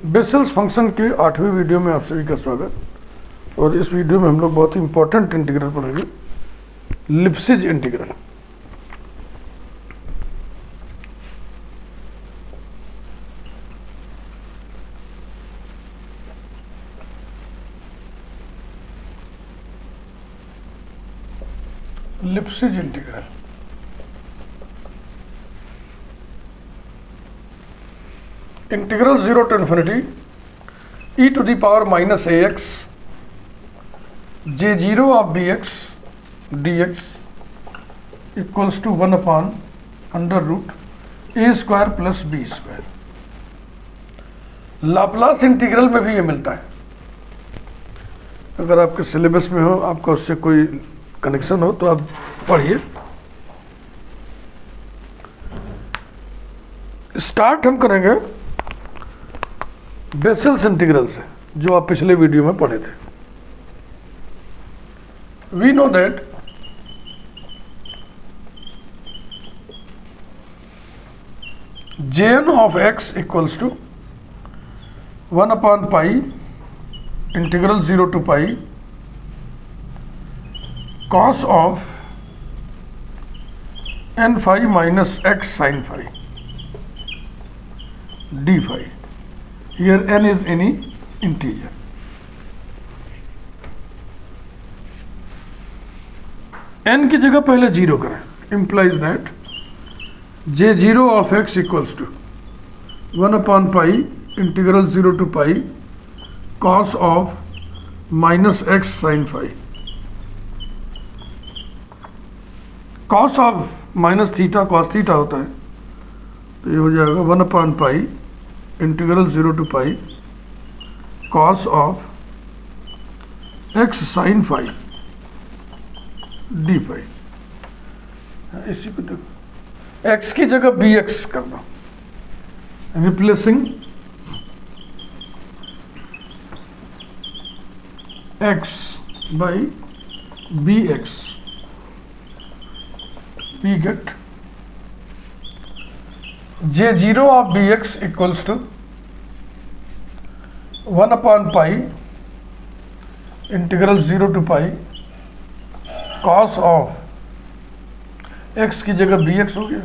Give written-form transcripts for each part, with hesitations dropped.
बेसेल्स function के 8वें video में आप सभी का स्वागत। और इस वीडियो में हम लोग बहुत ही इंपॉर्टेंट इंटीग्रल पढ़ेंगे, Lipschitz integral. Lipschitz integral integral 0 to infinity e to the power minus ax j0 of bx dx equals to 1 upon under root a square plus b square। Laplace integral में भी ये मिलता है। अगर आपके syllabus में हो, आपका उससे कोई कनेक्शन हो तो आप पढ़िए। स्टार्ट हम करेंगे बेसेल्स इंटीग्रल से, जो आप पिछले वीडियो में पढ़े थे। We know that jn of x equals to 1 upon pi integral 0 to pi cos of n phi minus x sin phi d phi। Here n is any integer। n की जगह पहले 0 करें, implies that j0 of x equals to 1 upon pi integral 0 to pi cos of minus x sin phi। cos of minus theta cos theta होता है, तो ये हो जाएगा 1 upon pi integral 0 to pi cos of x sin phi d phi। इसी को देखो, x की जगह bx करना, replacing x by bx, we get j0 of bx equals to 1 upon pi integral 0 to pi cos of x की जगह bx हो गया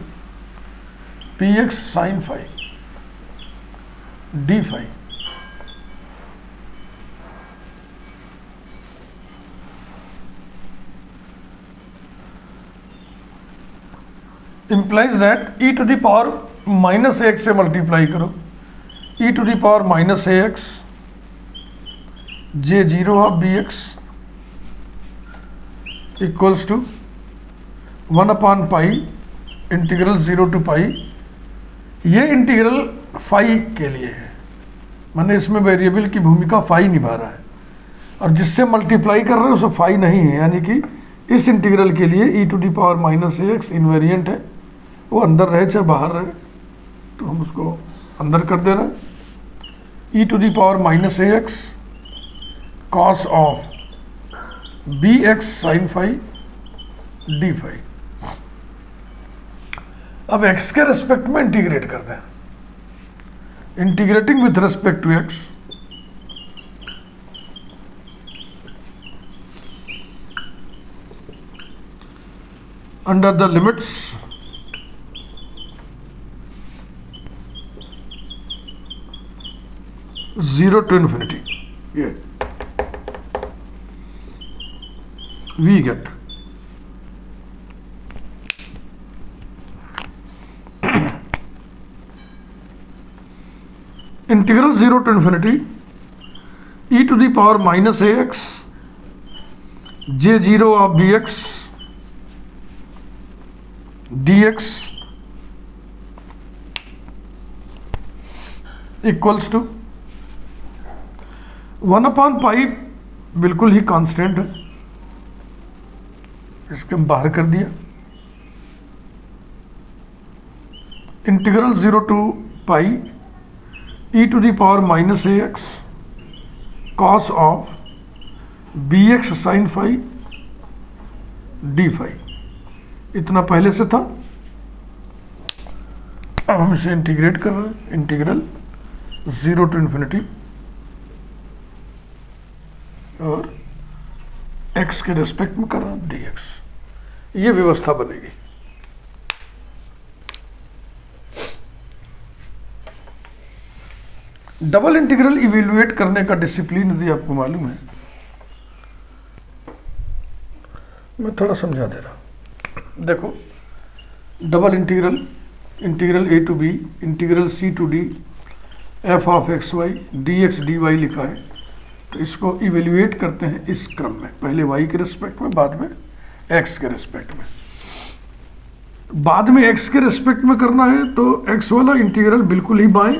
px sin phi d phi। implies that e to the power minus x से multiply करो, e to the power minus ax j0 of bx equals to 1 upon pi integral 0 to pi. ये integral phi के लिए है, माने इसमें variable की भूमिका फाई निभा रहा है, और जिससे मल्टीप्लाई कर रहे हो उसे फाई नहीं है, यानी कि इस इंटीग्रल के लिए e to the power minus ax invariant है, वो अंदर रहे चाहे बाहर रहे, तो हम उसको अंदर कर दे रहे हैं। e to the power minus ax cos of bx sin phi d phi। अब x के रेस्पेक्ट में इंटीग्रेट कर दें, integrating with respect to x under the limits zero to infinity, yeah, we get integral 0 to infinity e to the power minus ax j0 of bx dx equals to 1 upon pi बिल्कुल ही constant है, इसके हम बाहर कर दिया। Integral 0 to pi e to the power minus ax cos of bx sin phi d phi, इतना पहले से था। अब हम इसे इंटीग्रेट कर रहे हैं। इंटीग्रल 0 to इन्फिनिटी और x के रेस्पेक्ट में कर रहा हूँ dx, ये व्यवस्था बनेगी। डबल इंटीग्रल इवेल्युएट करने का डिसिप्लिन यदि आपको मालूम है, मैं थोड़ा समझा दे रहा हूँ। देखो, double integral, integral a to b, integral c to d, f of x y dx dy लिखा है। तो इसको इवेल्युएट करते हैं इस क्रम में, पहले y के रिस्पेक्ट में, बाद में x के रिस्पेक्ट में। बाद में x के रिस्पेक्ट में करना है तो x वाला इंटीग्रल बिल्कुल ही बाएं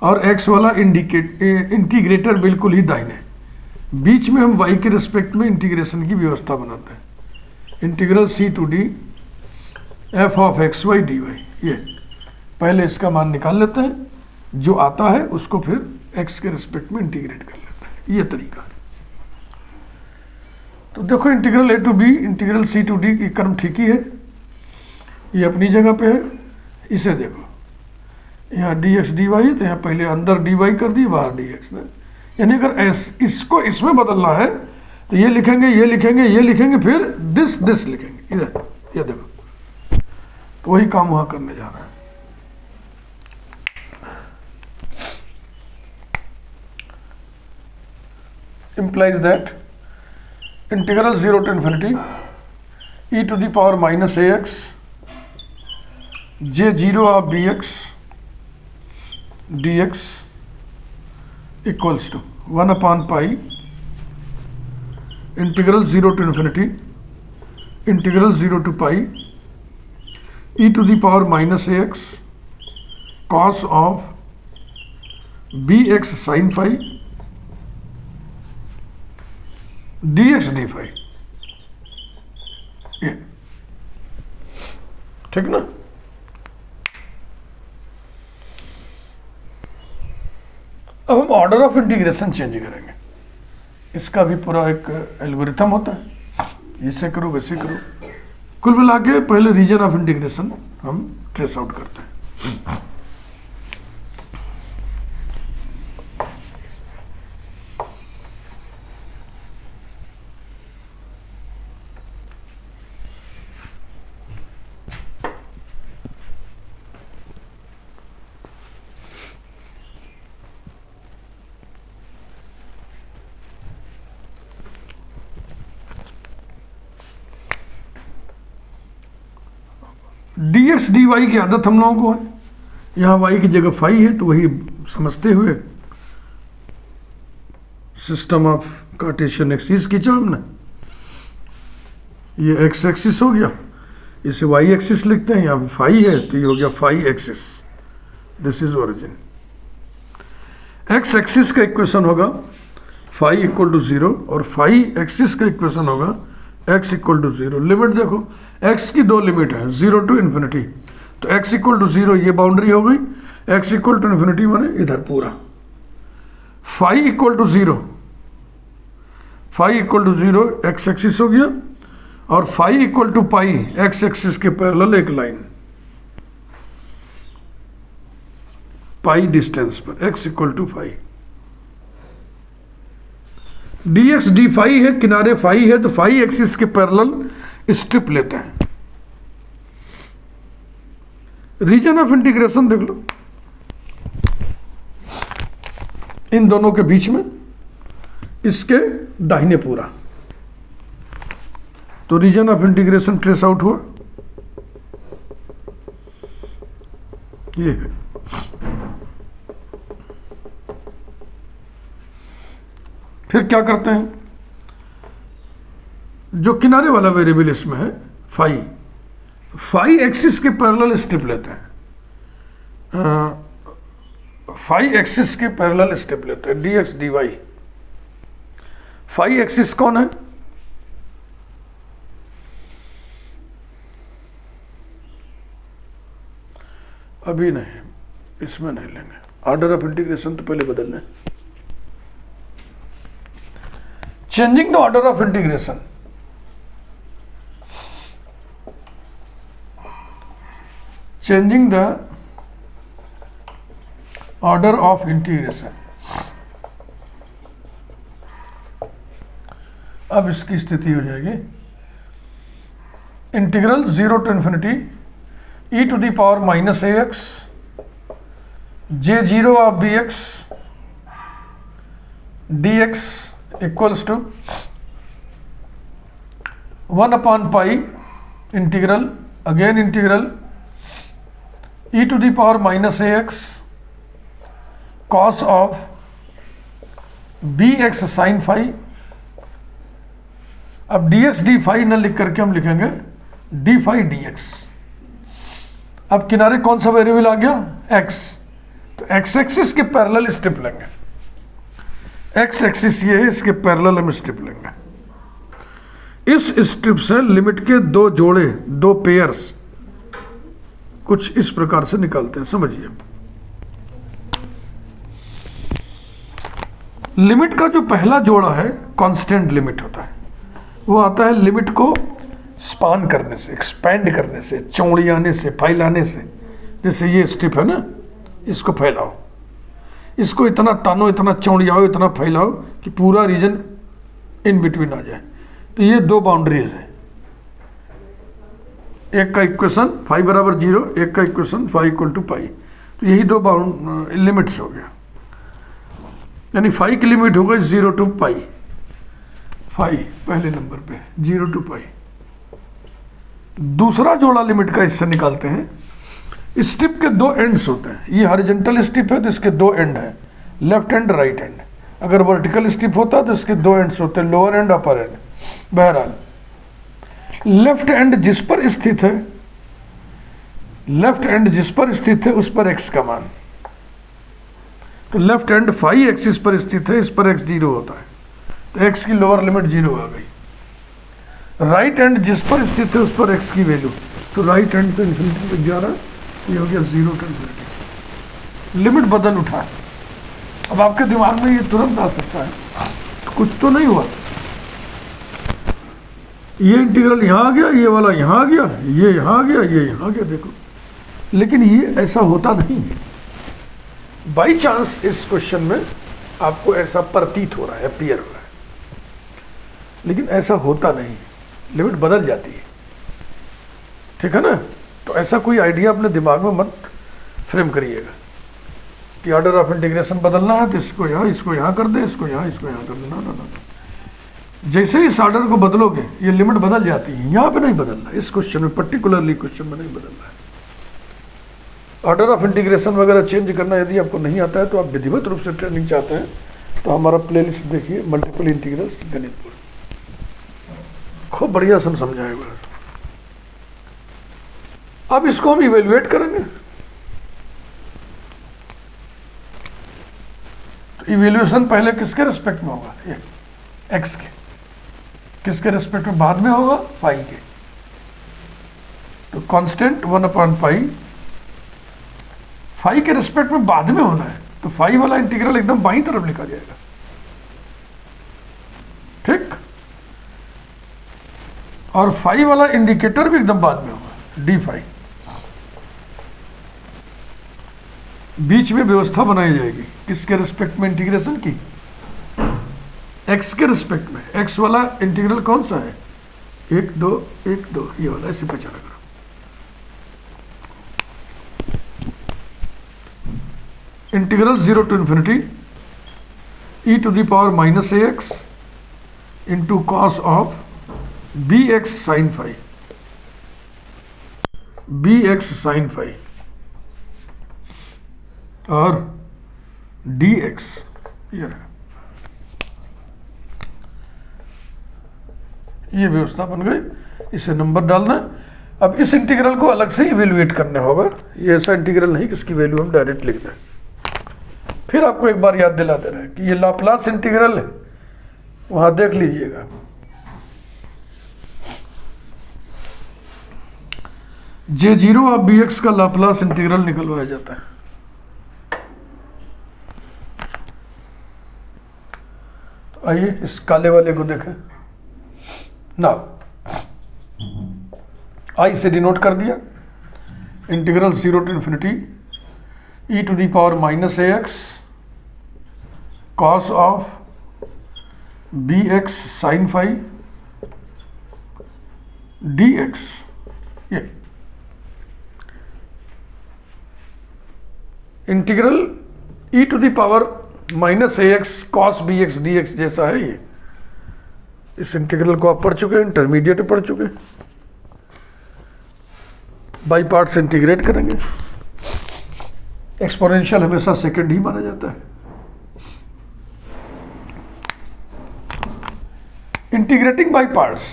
और x वाला इंटीग्रेटर बिल्कुल ही दाहिने। बीच में हम y के रिस्पेक्ट में इंटीग्रेशन की व्यवस्था बनाते हैं। Integral c to d f of x y dy, ये पहले इसका मान निकाल लेते हैं, जो आता है उसको फिर x के रिस्पेक्ट में इंटीग्रेट कर लेते हैं, ये तरीका है। तो देखो, integral a to b, integral c to d की क्रम ठीक ही है, ये अपनी जगह पे है। इसे देखो, यहाँ dx dy है तो यहाँ पहले अंदर dy कर दिए, बाहर dx ने, यानी अगर इसको इसमें बदलना है तो ये लिखेंगे, ये लिखेंगे, ये लिखेंगे, फिर दिस लिखेंगे इधर, ये देखो। तो वही काम वहाँ करने जा रहा है। implies that integral 0 to infinity e to the power minus ax j0 of bx dx equals to 1 upon pi integral 0 to infinity integral 0 to pi e to the power minus ax cos of bx sin phi dx dy, ये ठीक ना। अब हम order of integration change करेंगे। इसका भी पूरा एक एल्गोरिथम होता है, इसे करो वैसे करो। कुल मिला के पहले रीजन ऑफ इंटीग्रेशन हम ट्रेस आउट करते हैं। dx dy की आदत हम लोगों को है, यहाँ y की जगह फाई है तो वही समझते हुए सिस्टम ऑफ कार्टेशियन एक्सिस खींचा हमने। ये x एक्सिस हो गया, इसे y एक्सिस लिखते हैं, यहाँ फाई है तो ये हो गया phi axis, this is origin. x axis का इक्वेशन होगा फाई इक्वल टू 0 और फाई एक्सिस का इक्वेशन होगा x इक्वल टू 0। लिमिट देखो, x की दो लिमिट है, 0 टू इन्फिनिटी, तो x इक्वल टू 0 ये बाउंड्री हो गई, x इक्वल टू इन्फिनिटी माने इधर पूरा। Phi equal to 0, phi equal to 0 x axis हो गया और phi equal to pi x axis के पैरेलल एक लाइन, पाई डिस्टेंस पर x equal to phi. dx dy phi है, किनारे फाई है तो फाई एक्सिस के पैरेलल स्ट्रिप लेते हैं। रीजन ऑफ इंटीग्रेशन देख लो, इन दोनों के बीच में, इसके दाहिने पूरा, तो region of integration trace out हुआ, ये है। फिर क्या करते हैं, जो किनारे वाला वेरिएबल इसमें है फाई, फाई एक्सिस के पैरेलल स्टेप लेते हैं, फाई एक्सिस के पैरेलल स्टेप लेते हैं, dx dy। फाई एक्सिस कौन है, अभी नहीं, इसमें नहीं लेंगे, ऑर्डर ऑफ इंटीग्रेशन तो पहले बदल लें। Changing the order of integration, changing the order of integration. अब इसकी स्थिति हो जाएगी integral 0 to infinity e to the power minus ax j0 of bx dx equals to 1 upon pi integral again integral e to the power minus ax cos of bx sin phi. अब dx d phi न लिख करके हम लिखेंगे D phi dx। अब किनारे कौन सा वेरिएबल आ गया? x। तो x एक्सिस के पैरेलल स्ट्रिप लेंगे, x एक्सिस ये है, इसके पैरेलल हम स्ट्रिप लेंगे। इस स्ट्रिप से लिमिट के दो जोड़े, दो पेयर्स कुछ इस प्रकार से निकालते हैं, समझिए। लिमिट का जो पहला जोड़ा है कांस्टेंट लिमिट होता है, वो आता है लिमिट को स्पान करने से, एक्सपेंड करने से, चौड़ियाने से, फैलाने से। जैसे ये स्ट्रिप है ना, इसको फैलाओ, इसको इतना तानो, इतना चौड़ियाओ, इतना फैलाओ कि पूरा रीजन इन बिटवीन आ जाए। तो ये दो बाउंड्रीज है, एक का इक्वेशन फाई बराबर 0, एक का इक्वेशन फाई इक्वल टू पाई। तो यही दो लिमिट्स हो गया, यानी फाई की लिमिट हो गई 0 टू पाई, फाई पहले नंबर पे 0 टू पाई। दूसरा जोड़ा लिमिट का इससे निकालते हैं। स्ट्रिप के दो एंड्स होते हैं, ये हॉरिजॉन्टल स्ट्रिप है तो इसके दो एंड हैं, लेफ्ट एंड राइट एंड। अगर वर्टिकल स्ट्रिप होता तो इसके दो एंड्स होते हैं, लोअर एंड अपर एंड। बहरहाल लेफ्ट एंड जिस पर स्थित है, लेफ्ट एंड जिस पर स्थित है उस पर एक्स का मान। तो लेफ्ट एंड फाई एक्सिस पर स्थित है, इस पर x 0 होता है, तो x की लोअर लिमिट 0 आ गई। राइट एंड जिस पर स्थित है उस पर x की वैल्यू, तो राइट एंड पे इन्फिनिटी पे जा रहा है, ये हो गया 0 टू इन्फिनिटी। लिमिट बदल उठा है। अब आपके दिमाग में ये तुरंत आ सकता है तो कुछ तो नहीं हुआ, ये इंटीग्रल यहाँ आ गया, ये वाला यहाँ आ गया, ये यहाँ आ गया, ये यहाँ आ गया, देखो। लेकिन ये ऐसा होता नहीं है। बाई चांस इस क्वेश्चन में आपको ऐसा प्रतीत हो रहा है, अपीयर हो रहा है, लेकिन ऐसा होता नहीं है, लिमिट बदल जाती है, ठीक है ना। तो ऐसा कोई आइडिया अपने दिमाग में मत फ्रेम करिएगा कि ऑर्डर ऑफ इंटीग्रेशन बदलना है तो इसको यहाँ कर दे, इसको यहाँ कर दे। ना, जैसे ही इस ऑर्डर को बदलोगे ये लिमिट बदल जाती है। यहाँ पे नहीं बदलना, इस क्वेश्चन में, पर्टिकुलरली क्वेश्चन में नहीं बदलना है। ऑर्डर ऑफ इंटीग्रेशन वगैरह चेंज करना यदि आपको नहीं आता है तो आप विधिवत रूप से ट्रेनिंग चाहते हैं तो हमारा प्लेलिस्ट देखिए, मल्टीपल इंटीग्रल्स गणितपुर, खूब बढ़िया समझाएगा। अब इसको हम इवेल्युएट करेंगे। तो इवेल्युएशन पहले किसके रिस्पेक्ट में होगा? ये एक्स के। किसके रिस्पेक्ट में बाद में होगा? फाई के। तो कांस्टेंट 1 अपॉन पाई फाई के रिस्पेक्ट में बाद में होना है, तो फाई वाला इंटीग्रल एकदम बाईं तरफ लिखा जाएगा, ठीक। और फाई वाला इंडिकेटर भी एकदम बाद में होगा, डी फाई। बीच में व्यवस्था बनाई जाएगी, किसके रिस्पेक्ट में? इंटीग्रेशन की, एक्स के रिस्पेक्ट में। एक्स वाला इंटीग्रल कौन सा है? 1 2 1 2, ये वाला, ऐसे पहचाना करो। Integral 0 to infinity e to the power minus ax into cos of bx sine phi, bx sine phi और dx, ये व्यवस्था बन गई। इसे नंबर डालना। अब इस इंटीग्रल को अलग से इवेल्युएट करना होगा। ये ऐसा इंटीग्रल नहीं कि इसकी वैल्यू हम डायरेक्ट लिख दें। फिर आपको एक बार याद दिला दे रहे हैं कि ये लाप्लास इंटीग्रल है, वहां देख लीजिएगा। J0 ऑफ bx का लाप्लास इंटीग्रल निकलवाया जाता है। तो आइए इस काले वाले को देखें ना, आई से डिनोट कर दिया। Integral 0 to infinity e to the power minus a x cos of b x sine five d x, ये integral e to the power minus a x cos b x d x जैसा है ये। इस integral को आप पढ़ चुके हैं, इंटरमीडिएट पढ़ चुके हैं। बाई पार्ट्स इंटीग्रेट करेंगे। एक्सपोनेंशियल हमेशा सेकंड ही माना जाता है। Integrating by parts,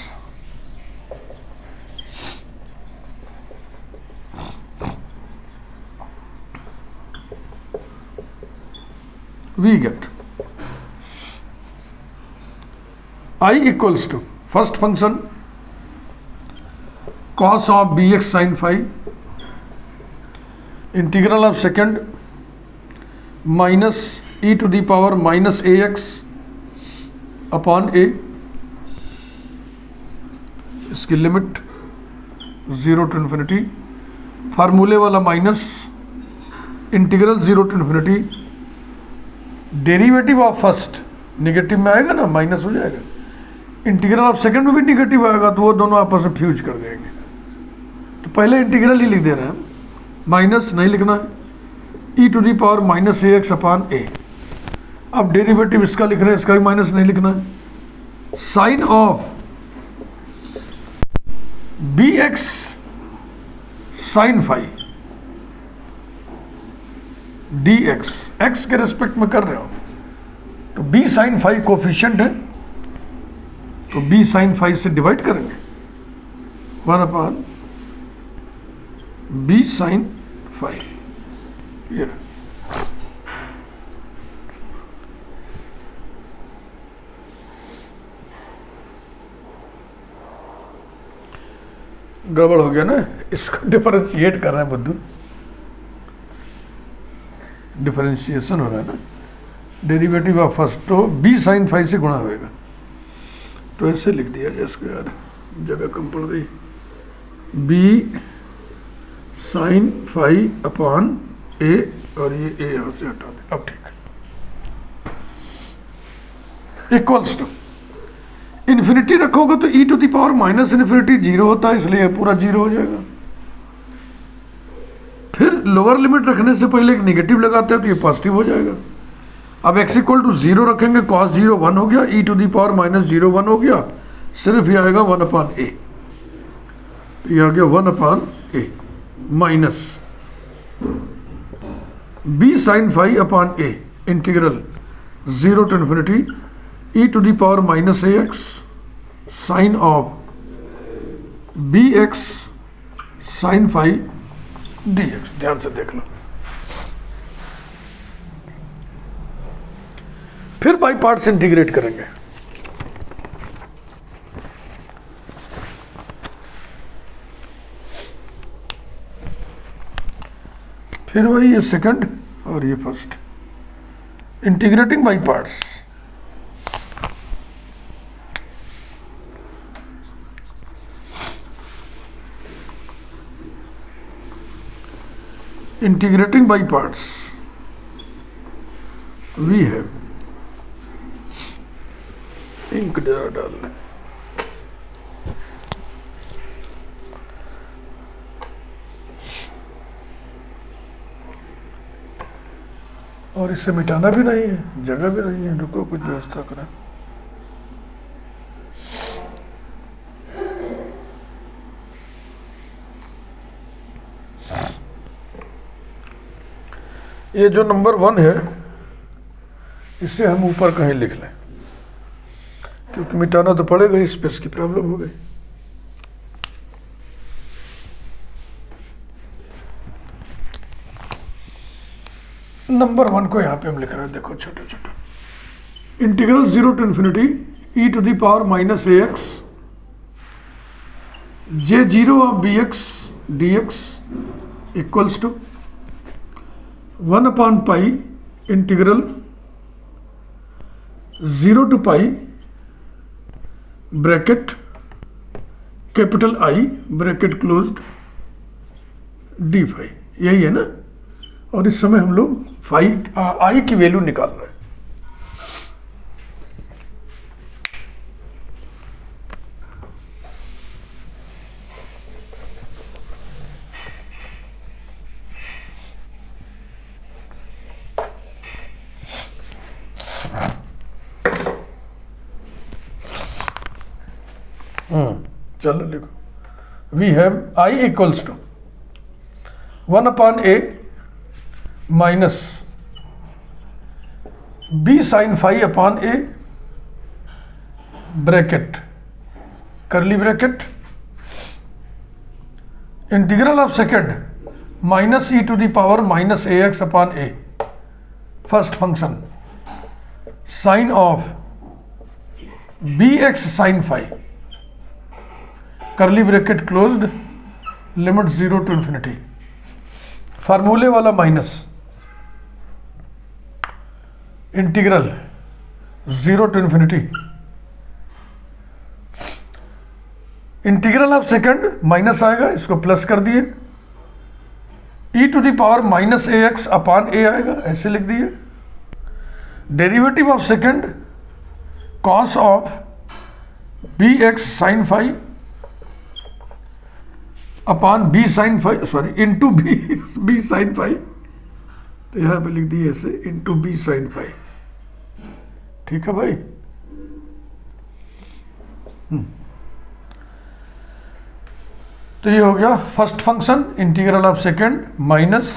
we get I equals to first function cos of bx sin phi, integral of second minus e to the power minus ax upon a, इसकी limit 0 to infinity, फार्मूले वाला minus, integral 0 to infinity, derivative of first negative में आएगा ना, minus हो जाएगा, integral of second में भी निगेटिव आएगा, तो वो दोनों आपस में फ्यूज कर देंगे। तो पहले इंटीग्रल ही लिख दे रहे हैं हम, माइनस नहीं लिखना है, e to the power minus a x upon a. अब डेरिवेटिव इसका लिख रहे हैं, इसका भी माइनस नहीं लिखना है। Sine of b x sine five d x, x के रेस्पेक्ट में कर रहे हो तो बी साइन फाइव कोफिशिएंट है, तो बी साइन फाइव से डिवाइड करेंगे, 1 अपान बी साइन फाइव। ये गड़बड़ हो गया ना, इसको डिफरेंशिएट कर रहे हैं बुद्धू, डिफरेंशिएशन हो रहा है ना, डेरिवेटिव ऑफ फर्स्ट तो बी साइन फाइव से गुणा होएगा, तो ऐसे लिख दिया जाए इसको यार, जगह कम पड़ गई, बी साइन फाइव अपान ए, और ये ए यहां से हटा दे। अब ठीक है, इक्वल्स टू इन्फिनिटी रखोगे तो e to the power minus infinity zero होता है, इसलिए पूरा जीरो हो जाएगा। फिर लोअर लिमिट रखने से पहले एक निगेटिव लगाते हैं तो ये पॉजिटिव हो जाएगा। अब x इक्वल टू 0 रखेंगे, cos 0 1 हो गया, e to the power minus 0 1 हो गया, सिर्फ ये आएगा 1 अपान ए, ये आ गया 1 upon a minus b sine phi upon a, integral 0 to infinity e to the power minus a x sine of b x sine five d x. ध्यान से देख लो। फिर बाई पार्ट्स इंटीग्रेट करेंगे। फिर वही ये सेकंड और ये first, integrating by parts. Integrating by parts we have, ink जरा डाल लें, और इसे मिटाना भी नहीं है, जगह भी नहीं है, रुको कुछ व्यवस्था करें। ये जो नंबर 1 है इसे हम ऊपर कहीं लिख लें, क्योंकि मिटाना तो पड़ेगा ही, स्पेस की प्रॉब्लम हो गई। नंबर 1 को यहां पे हम लिख रहे हैं, देखो छोटा छोटा, integral 0 to infinity e to the power minus a x j 0 of b x d x equals to 1 upon pi integral 0 to pi bracket capital I bracket closed d phi, यही है ना। और इस समय हम लोग आई की वैल्यू निकाल रहे हैं। चलो लिखो, we have I equals to 1/a minus b sin phi upon a bracket curly bracket integral of second minus e to the power minus ax upon a first function sine of bx sin phi curly bracket closed limit 0 to infinity फार्मूले वाला minus integral 0 to infinity integral of second minus आएगा, इसको plus कर दिए, e to the power minus ax upon a आएगा, ऐसे लिख दिए। Derivative of second cos of bx sin phi upon b sin phi, sorry into b sin phi, तो यहां पे लिख दिए ऐसे इंटू b sin phi। ठीक है भाई। तो ये हो गया first function integral of second minus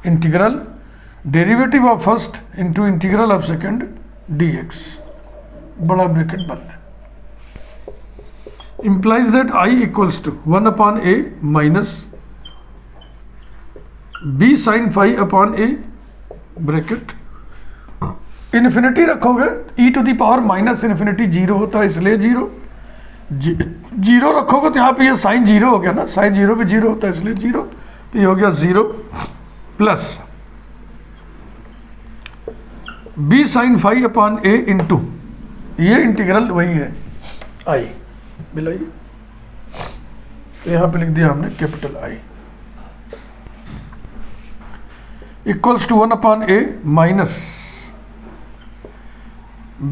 integral derivative of first into integral of second dx, बड़ा ब्रैकेट बंद है। implies that I equals to 1/a minus b sin phi upon a bracket infinity रखोगे e to the power minus infinity 0 होता है, इसलिए 0 रखोगे तो यहाँ पे ये साइन 0 हो गया ना, साइन 0 भी 0 होता है इसलिए 0, तो ये हो गया 0 plus b sin phi upon a into ये इंटीग्रल वही है I मिलाइए, तो यहां पे लिख दिया हमने capital I equals to 1/a minus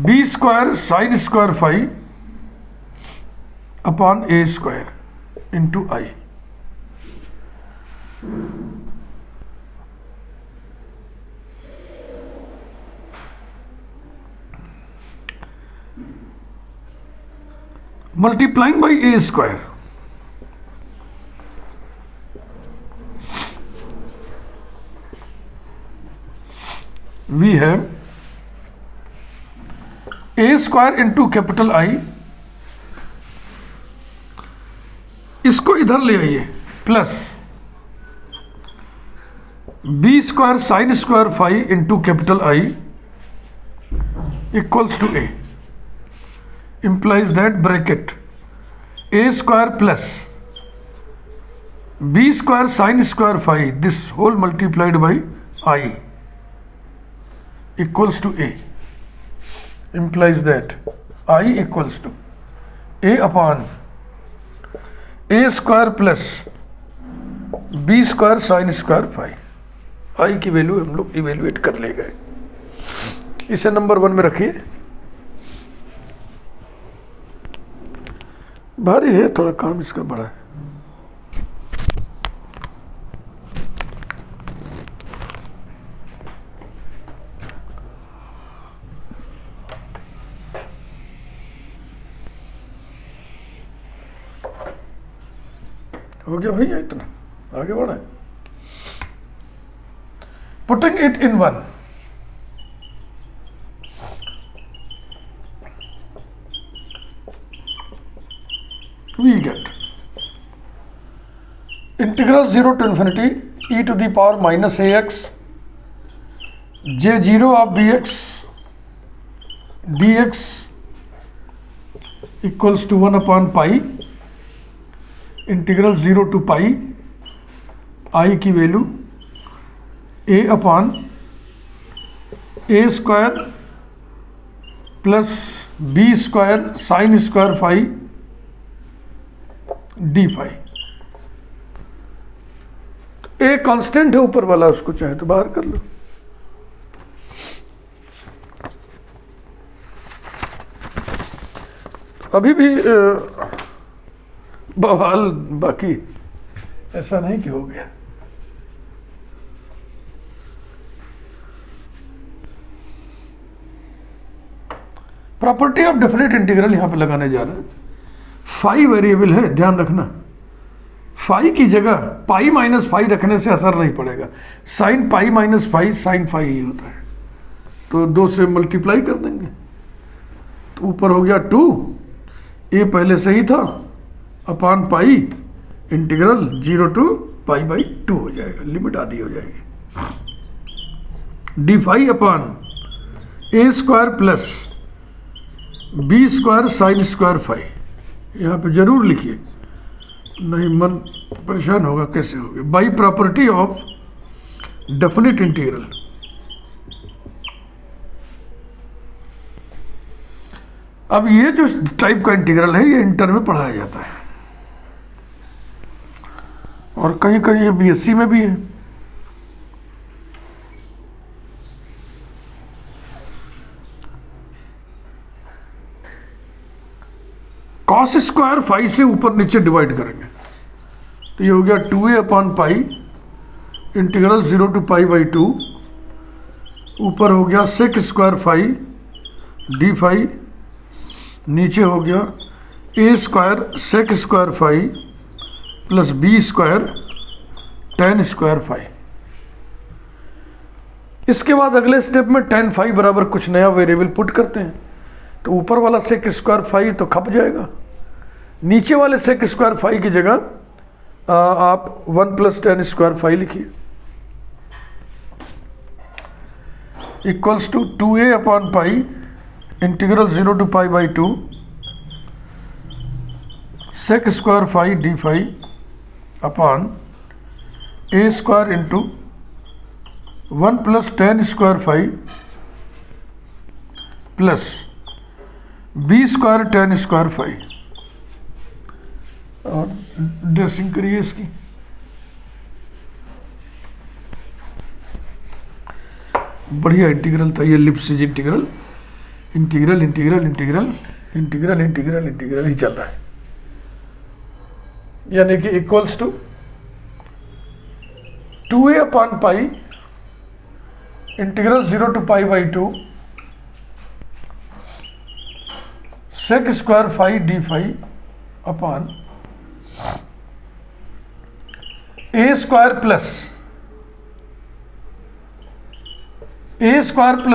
b square sine square phi upon a square into I। multiplying by a square, we have a square into capital I, इसको इधर ले आइए, plus b square sine square phi into capital I equals to a, implies that bracket a square plus b square sin square phi this whole multiplied by I equals to a, implies that I equals to a upon a square plus b square sin square phi। I की value हम लोग evaluate कर ले गए, इसे number 1 में रखिए। भारी है थोड़ा काम इसका, बड़ा है। हो गया भैया, इतना आगे बढ़ा है। Putting it in 1, we get integral 0 to infinity e to the power minus ax j0 of bx dx equals to 1/pi इंटीग्रल 0 to pi I की value a upon a square plus b square sine square phi d phi. A constant है ऊपर वाला, उसको चाहे तो बाहर कर लो। अभी भी बवाल बाकी, ऐसा नहीं कि हो गया। प्रॉपर्टी ऑफ डेफिनेट इंटीग्रल यहां पे लगाने जा रहे हैं। फाई वेरिएबल है, ध्यान रखना। फाई की जगह पाई माइनस फाई रखने से असर नहीं पड़ेगा। Sine pi minus phi sine phi ही होता है, तो 2 से मल्टीप्लाई कर देंगे तो ऊपर हो गया 2, ए पहले से ही था, upon pi integral 0 to pi by 2 हो जाएगा, लिमिट आधी हो जाएगी। D phi upon a square plus b square sine square phi. यहाँ पे जरूर लिखिए, नहीं मन परेशान होगा कैसे होगा। By property of definite integral. अब ये जो टाइप का इंटीग्रल है ये इंटर में पढ़ाया जाता है और कहीं कहीं ये बीएससी में भी है। कॉस स्क्वायर फाई से ऊपर नीचे डिवाइड करेंगे तो ये हो गया 2a upon pi integral 0 to pi by 2, ऊपर हो गया sec square phi d phi, नीचे हो गया a square sec square phi plus b square tan square phi. इसके बाद अगले स्टेप में टेन फाई बराबर कुछ नया वेरिएबल पुट करते हैं, तो ऊपर वाला सेक स्क्वायर फाई तो खप जाएगा, नीचे वाले सेक स्क्वायर फाई की जगह आप 1 प्लस टेन स्क्वायर फाई लिखिए equals to 2a upon pi integral 0 to pi by 2 sec square phi d phi upon a square into 1 plus tan square phi plus b square tan square phi. और dressing करिए इसकी। बढ़िया integral था ये, लिप्सिज integral integral integral integral integral integral integral ही चल रहा है, यानी कि equals to 2a upon pi integral 0 to pi by 2 sec square phi d phi upon a square plus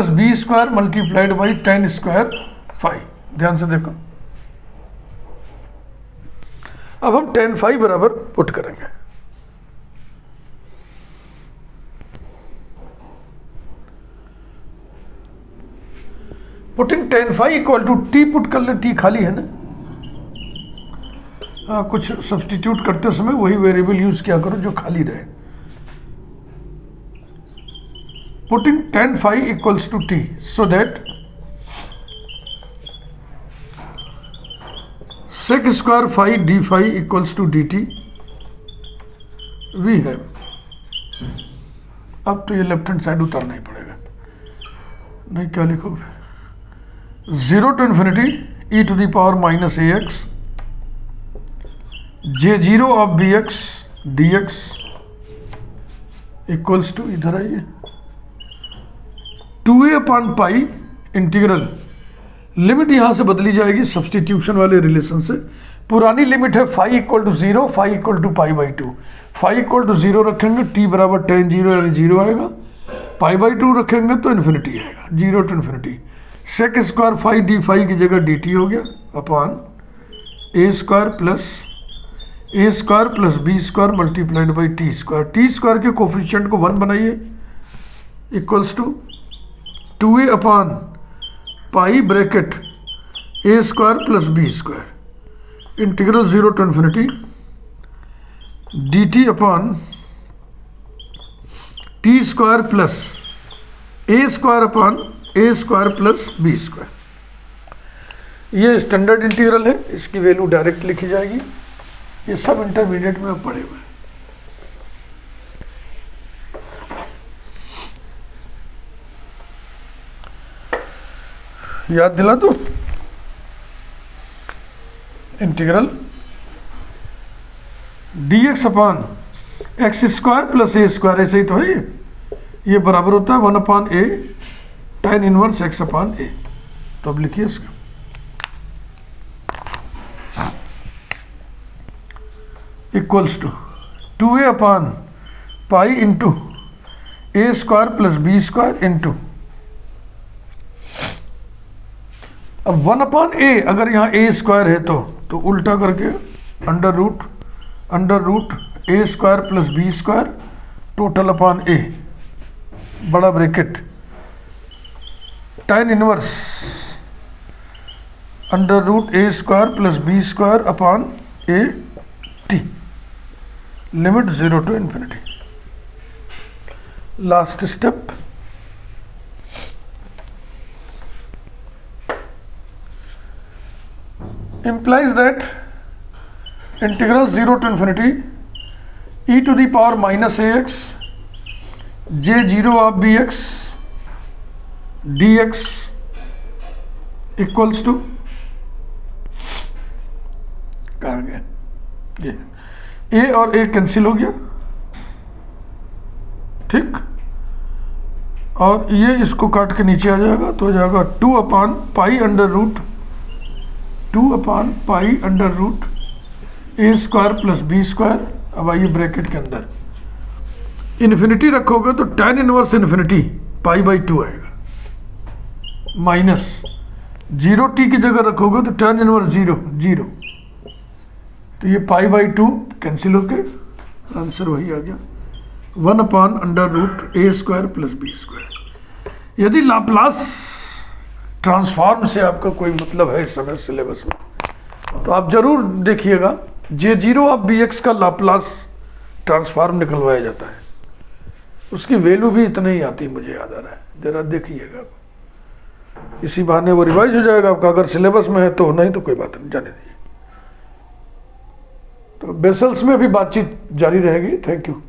b square multiplied by tan square phi. ध्यान से देखो, अब हम टेन फाई बराबर पुट करेंगे। Putting tan phi equal to t put कर ले, T खाली है ना। कुछ सब्स्टिट्यूट करते समय वही वेरिएबल यूज किया करो जो खाली रहे। Putting tan phi equals to t so that sec square phi d phi equals to d t we है। अब तो ये लेफ्ट हैंड साइड उतारना ही पड़ेगा, नहीं क्या लिखोगे, 0 to infinity e to the power minus a x J0 of b x d x equals to, इधर आइए, 2a upon pi integral, limit यहां से बदली जाएगी सब्सटीट्यूशन वाले रिलेशन से। पुरानी लिमिट है phi equal to 0, phi equal to pi by 2। Phi equal to 0 रखेंगे t बराबर टेन 0 यानी 0 आएगा, पाई बाई 2 रखेंगे तो इन्फिनिटी आएगा, 0 to infinity. Sec square phi d phi की जगह डी टी हो गया upon a square plus b square multiplied by t square के कोफिशिएंट को 1 बनाइए equals to 2a upon pi bracket a square plus b square integral 0 to infinity d t upon t square plus a square upon a square plus b square. ये standard integral है, इसकी value direct लिखी जाएगी। ये सब intermediate में पढ़े हुए हैं। याद दिला दो, integral dx upon x square plus a square, ऐसे ही तो है ये बराबर होता है 1 upon a tan inverse x upon a. तो अब लिखिए इसका equals to 2a upon pi into a square plus b square into, अब 1 अपान ए, अगर यहाँ ए स्क्वायर है तो उल्टा करके under root a square plus b square total upon a बड़ा bracket tan inverse under root a square plus b square upon a t, limit 0 to infinity। Last step, implies that integral 0 to infinity e to the power minus ax j0 of bx dx equals to, कहाँ गया ये a और a cancel हो गया, ठीक, और ये इसको काट के नीचे आ जाएगा तो हो जाएगा 2 अपान pi under root a square plus b square. अब आइए ब्रैकेट के अंदर इन्फिनिटी रखोगे तो tan inverse infinity pi by 2 आएगा, माइनस 0t की जगह रखोगे तो tan इनवर्स 0, तो ये पाई बाई 2 कैंसिल होके आंसर वही आ गया 1 upon under root a square plus b square. यदि लाप्लास ट्रांसफॉर्म से आपका कोई मतलब है इस समय सिलेबस में तो आप जरूर देखिएगा, J0 ऑफ bx का लाप्लास ट्रांसफॉर्म निकलवाया जाता है, उसकी वैल्यू भी इतना ही आती मुझे याद आ रहा है, जरा देखिएगा, इसी बहाने वो रिवाइज हो जाएगा आपका, अगर सिलेबस में है तो, नहीं तो कोई बात नहीं, जाने दीजिए। तो बेसल्स में भी बातचीत जारी रहेगी। Thank you.